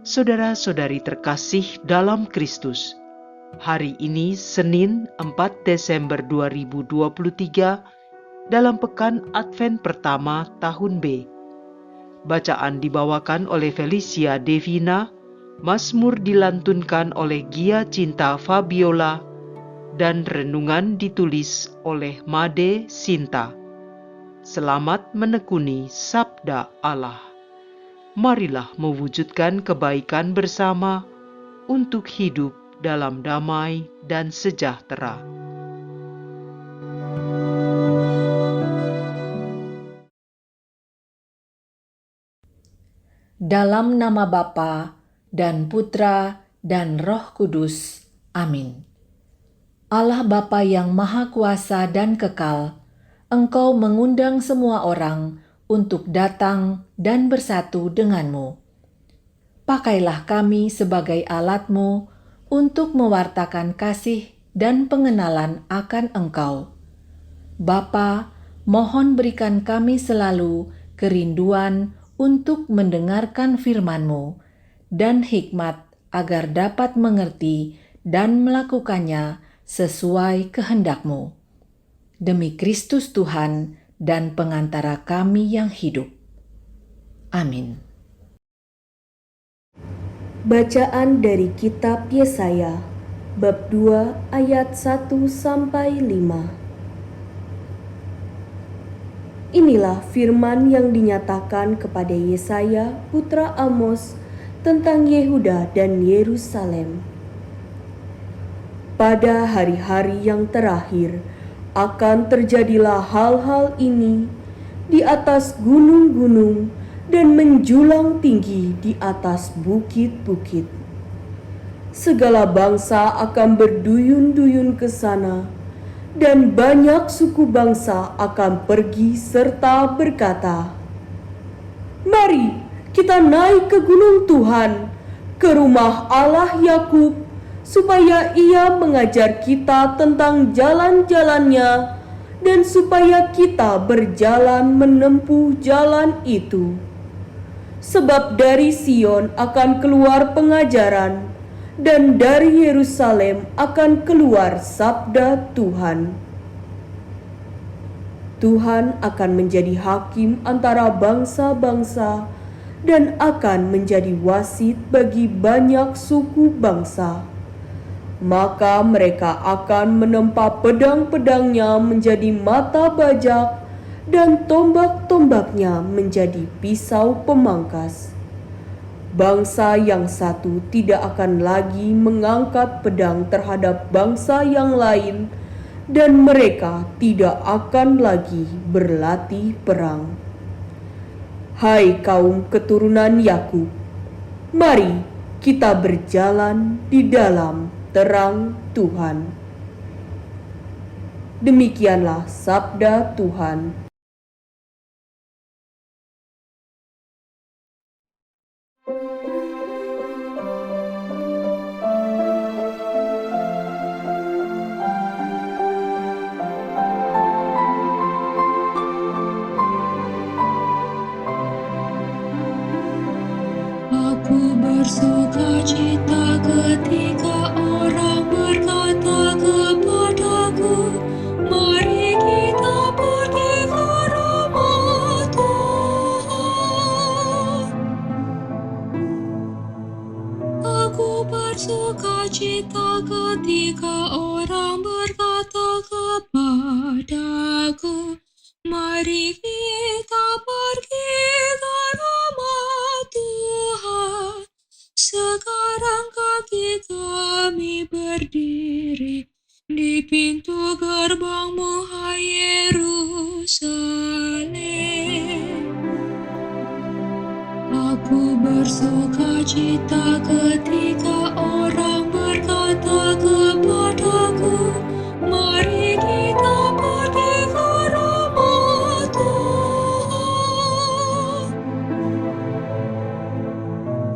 Saudara-saudari terkasih dalam Kristus, hari ini Senin 4 Desember 2023 dalam pekan Advent pertama tahun B. Bacaan dibawakan oleh Felicia Devina, Mazmur dilantunkan oleh Gia Cinta Fabiola, dan renungan ditulis oleh Made Sinta. Selamat menekuni Sabda Allah. Marilah mewujudkan kebaikan bersama untuk hidup dalam damai dan sejahtera. Dalam nama Bapa dan Putra dan Roh Kudus. Amin. Allah Bapa yang Maha Kuasa dan Kekal, Engkau mengundang semua orang untuk datang dan bersatu denganmu. Pakailah kami sebagai alat-Mu untuk mewartakan kasih dan pengenalan akan Engkau. Bapa, mohon berikan kami selalu kerinduan untuk mendengarkan firman-Mu dan hikmat agar dapat mengerti dan melakukannya sesuai kehendak-Mu. Demi Kristus Tuhan dan pengantara kami yang hidup. Amin. Bacaan dari Kitab Yesaya, bab 2 ayat 1-5. Inilah firman yang dinyatakan kepada Yesaya putra Amos tentang Yehuda dan Yerusalem. Pada hari-hari yang terakhir akan terjadilah hal-hal ini di atas gunung-gunung dan menjulang tinggi di atas bukit-bukit. Segala bangsa akan berduyun-duyun ke sana, dan banyak suku bangsa akan pergi serta berkata, "Mari kita naik ke gunung Tuhan, ke rumah Allah Yakub, supaya Ia mengajar kita tentang jalan-jalannya, dan supaya kita berjalan menempuh jalan itu. Sebab dari Sion akan keluar pengajaran, dan dari Yerusalem akan keluar sabda Tuhan. Tuhan akan menjadi hakim antara bangsa-bangsa dan akan menjadi wasit bagi banyak suku bangsa. Maka mereka akan menempa pedang-pedangnya menjadi mata bajak dan tombak-tombaknya menjadi pisau pemangkas. Bangsa yang satu tidak akan lagi mengangkat pedang terhadap bangsa yang lain, dan mereka tidak akan lagi berlatih perang. Hai kaum keturunan Yakub, mari kita berjalan di dalam terang Tuhan." Demikianlah sabda Tuhan. Aku bersukacita ketika orang berkata kepadaku, "Mari kita pergi ke rumah Tuhan." Aku bersukacita ketika orang berkata kepadaku, "Mari kita pergi ke rumah Tuhan." Sekarang kaki kami berdiri di pintu gerbangmu, hai Yerusalem. Aku bersukacita ketika orang berkata kepadaku, "Mari kita pergi ke rumah Tuhan."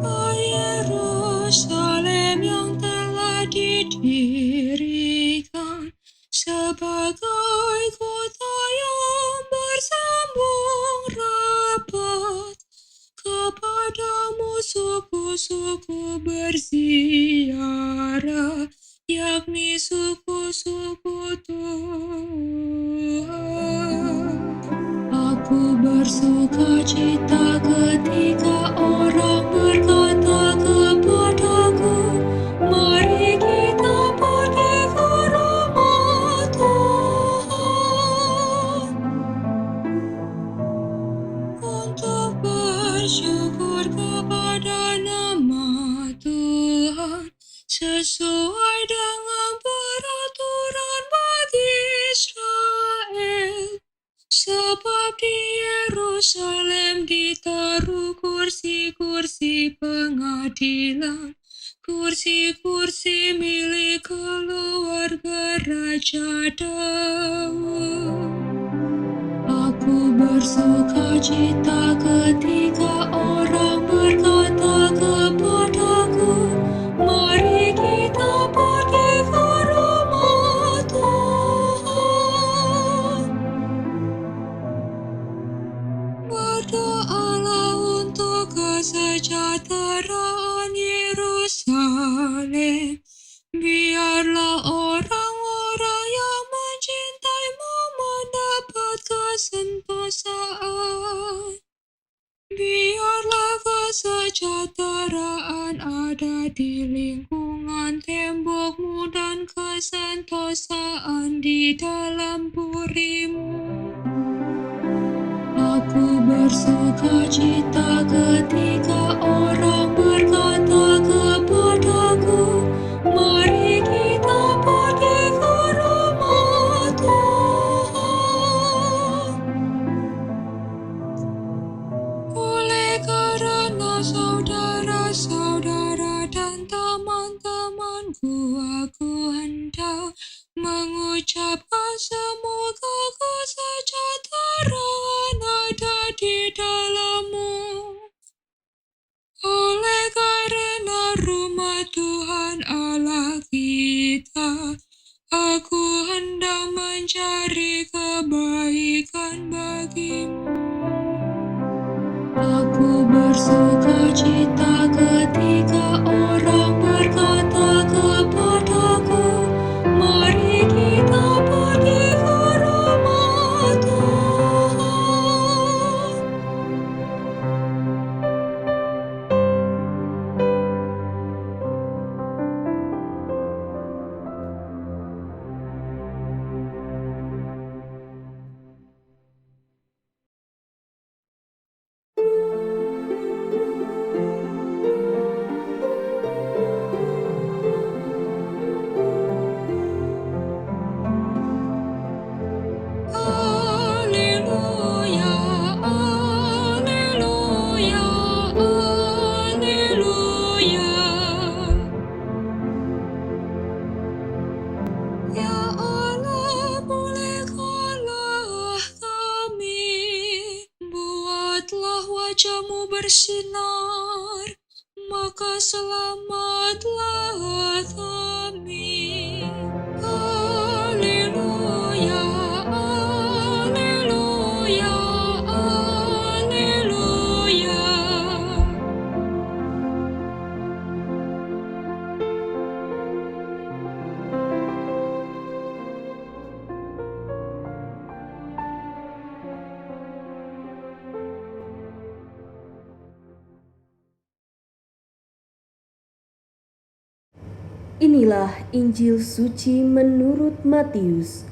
Hai Yerusalem yang telah didirikan sebagai kota yang bersambung rapat, kepadamu suku suku-suku berziarah, yakni suku-suku Tuhan. Aku bersuka cita ketika orang berkata kepadaku, mari kita pergi ke rumah Tuhan, untuk bersyukur kepada nama Tuhan, sesuai dengan peraturan bagi Israel. Sebab di Yerusalem ditaruh kursi-kursi pengadilan, kursi-kursi milik keluarga Raja Daud. Aku bersuka cita ketika orang berkata kepadaku, mari kita pergi ke rumah Tuhan. Berdoalah untuk kesejahteraan Yerusalem. Biarlah orang-orang yang mencintaimu mendapat kesentosaan. Biarlah kesejahteraan ada di lingkungan tembokmu dan kesentosaan di dalam purimu. Aku bersuka cita ketika orang berkata kepadaku, mari kita pergi ke rumah Tuhan. Oleh karena saudara-saudara dan teman-temanku, aku hendak mengucapkan semoga kesejahteraan ada di dalammu. Oleh karena rumah Tuhan Allah kita, aku hendak mencari kebaikan bagimu. Aku bersuka cita ketika orang berkata kepadaku, mari kita pergi ke rumah Tuhan. Alleluia, alleluia, alleluia. Ya Allah, mulihkanlah kami, buatlah wajah-Mu bersinar, maka selamatlah kami. Alleluia, alleluia, alleluia. Inilah Injil suci menurut Matius,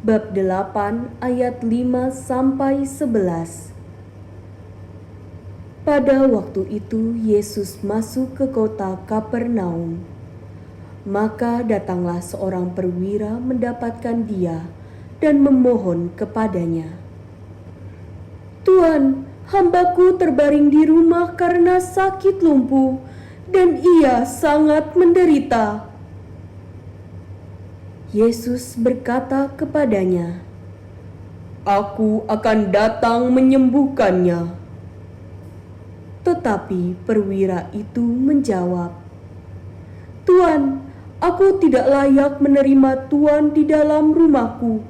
bab 8 ayat 5-11. Pada waktu itu Yesus masuk ke kota Kapernaum. Maka datanglah seorang perwira mendapatkan dia dan memohon kepadanya, "Tuan, hambaku terbaring di rumah karena sakit lumpuh, dan ia sangat menderita." Yesus berkata kepadanya, "Aku akan datang menyembuhkannya." Tetapi perwira itu menjawab, "Tuan, aku tidak layak menerima Tuan di dalam rumahku.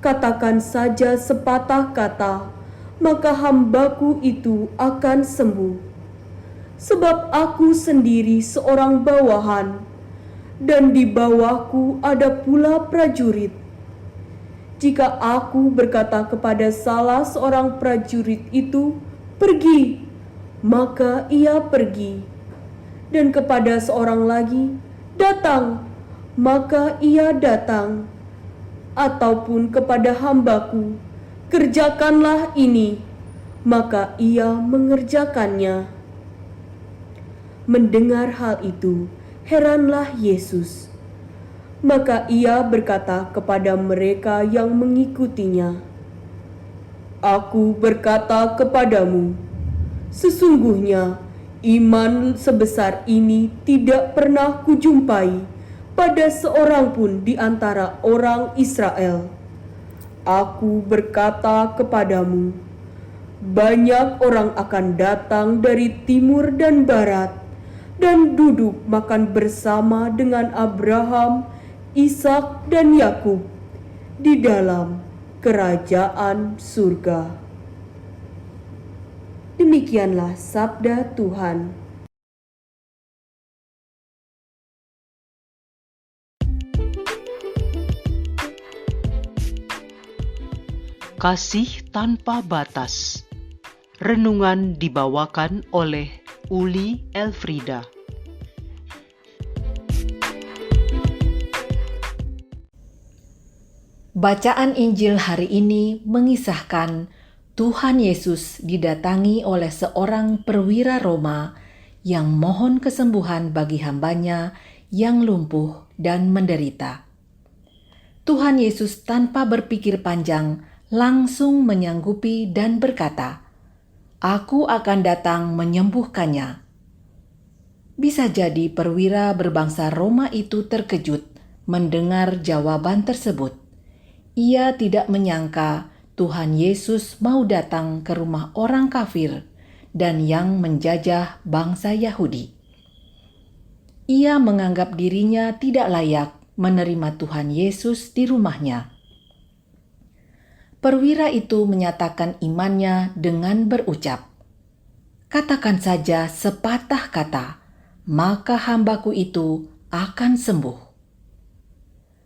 Katakan saja sepatah kata, maka hambaku itu akan sembuh. sebab aku sendiri seorang bawahan, dan di bawahku ada pula prajurit. Jika aku berkata kepada salah seorang prajurit itu, "Pergi," maka ia pergi. Dan kepada seorang lagi, "Datang," maka ia datang. Ataupun kepada hambaku, "Kerjakanlah ini," maka ia mengerjakannya. Mendengar hal itu, heranlah Yesus. Maka ia berkata kepada mereka yang mengikutinya, "Aku berkata kepadamu, sesungguhnya iman sebesar ini tidak pernah kujumpai pada seorang pun di antara orang Israel. Aku berkata kepadamu, banyak orang akan datang dari timur dan barat dan duduk makan bersama dengan Abraham, Ishak, dan Yakub di dalam kerajaan surga." Demikianlah sabda Tuhan. Kasih tanpa batas. Renungan dibawakan oleh Uli Elfrida. Bacaan Injil hari ini mengisahkan Tuhan Yesus didatangi oleh seorang perwira Roma yang mohon kesembuhan bagi hambanya yang lumpuh dan menderita. Tuhan Yesus tanpa berpikir panjang langsung menyanggupi dan berkata, "Aku akan datang menyembuhkannya." Bisa jadi perwira berbangsa Roma itu terkejut mendengar jawaban tersebut. Ia tidak menyangka Tuhan Yesus mau datang ke rumah orang kafir dan yang menjajah bangsa Yahudi. Ia menganggap dirinya tidak layak menerima Tuhan Yesus di rumahnya. Perwira itu menyatakan imannya dengan berucap, "Katakan saja sepatah kata, maka hambaku itu akan sembuh."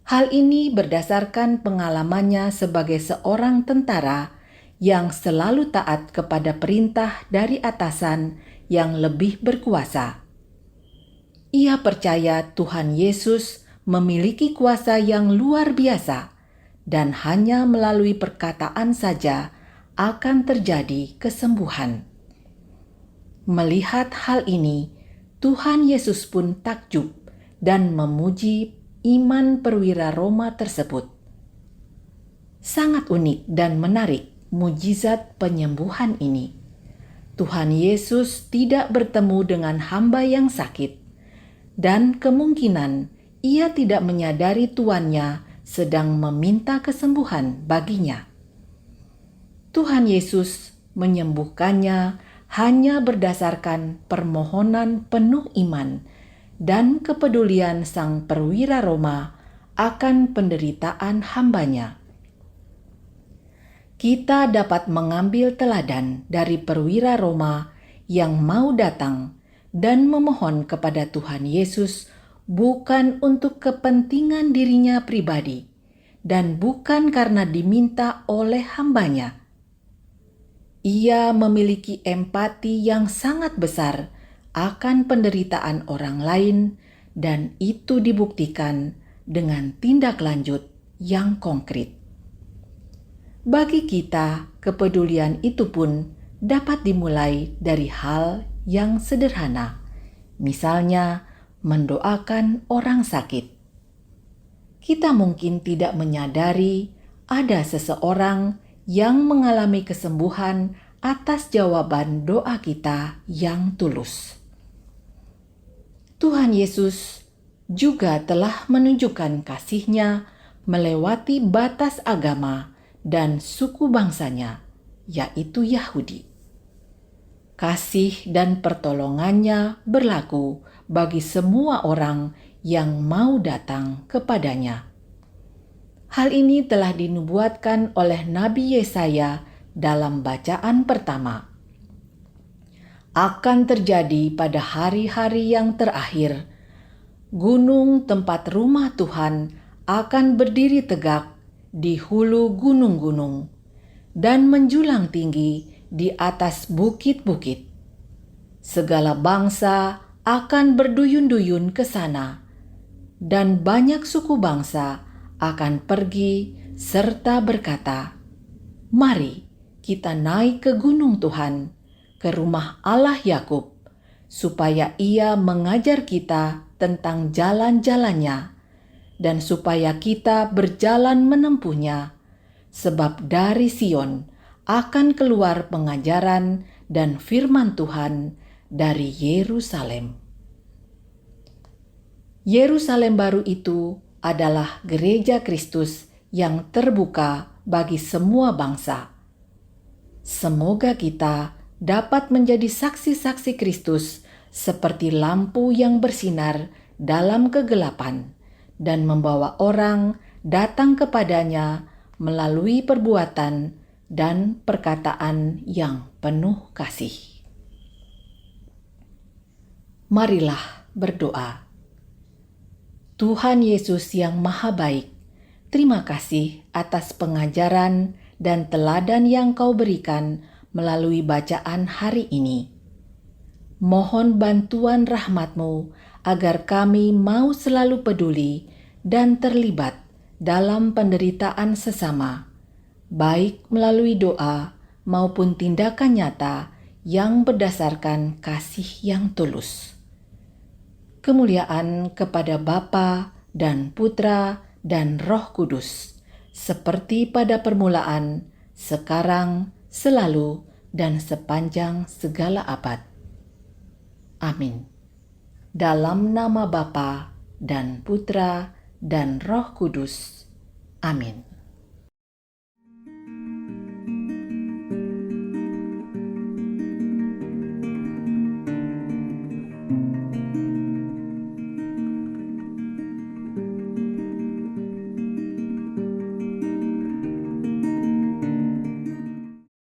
Hal ini berdasarkan pengalamannya sebagai seorang tentara yang selalu taat kepada perintah dari atasan yang lebih berkuasa. Ia percaya Tuhan Yesus memiliki kuasa yang luar biasa dan hanya melalui perkataan saja akan terjadi kesembuhan. Melihat hal ini, Tuhan Yesus pun takjub dan memuji iman perwira Roma tersebut. Sangat unik dan menarik mujizat penyembuhan ini. Tuhan Yesus tidak bertemu dengan hamba yang sakit, dan kemungkinan ia tidak menyadari tuannya sedang meminta kesembuhan baginya. Tuhan Yesus menyembuhkannya hanya berdasarkan permohonan penuh iman dan kepedulian sang perwira Roma akan penderitaan hambanya. Kita dapat mengambil teladan dari perwira Roma yang mau datang dan memohon kepada Tuhan Yesus bukan untuk kepentingan dirinya pribadi dan bukan karena diminta oleh hambanya. Ia memiliki empati yang sangat besar akan penderitaan orang lain, dan itu dibuktikan dengan tindak lanjut yang konkret. Bagi kita, kepedulian itu pun dapat dimulai dari hal yang sederhana, misalnya mendoakan orang sakit. Kita mungkin tidak menyadari ada seseorang yang mengalami kesembuhan atas jawaban doa kita yang tulus. Tuhan Yesus juga telah menunjukkan kasih-Nya melewati batas agama dan suku bangsanya, yaitu Yahudi. Kasih dan pertolongannya berlaku bagi semua orang yang mau datang kepadanya. Hal ini telah dinubuatkan oleh Nabi Yesaya dalam bacaan pertama. akan terjadi pada hari-hari yang terakhir. Gunung tempat rumah Tuhan akan berdiri tegak di hulu gunung-gunung dan menjulang tinggi di atas bukit-bukit. Segala bangsa akan berduyun-duyun ke sana, dan banyak suku bangsa akan pergi serta berkata, "Mari kita naik ke gunung Tuhan, ke rumah Allah Yakub, supaya Ia mengajar kita tentang jalan-jalannya, dan supaya kita berjalan menempuhnya, sebab dari Sion akan keluar pengajaran dan firman Tuhan dari Yerusalem." Yerusalem baru itu adalah gereja Kristus yang terbuka bagi semua bangsa. Semoga kita dapat menjadi saksi-saksi Kristus seperti lampu yang bersinar dalam kegelapan dan membawa orang datang kepadanya melalui perbuatan dan perkataan yang penuh kasih. Marilah berdoa. Tuhan Yesus yang Maha Baik, terima kasih atas pengajaran dan teladan yang Kau berikan melalui bacaan hari ini. Mohon bantuan rahmat-Mu agar kami mau selalu peduli dan terlibat dalam penderitaan sesama, baik melalui doa maupun tindakan nyata yang berdasarkan kasih yang tulus. Kemuliaan kepada Bapa dan Putra dan Roh Kudus, seperti pada permulaan, sekarang, selalu, dan sepanjang segala abad. Amin. Dalam nama Bapa dan Putra dan Roh Kudus. Amin.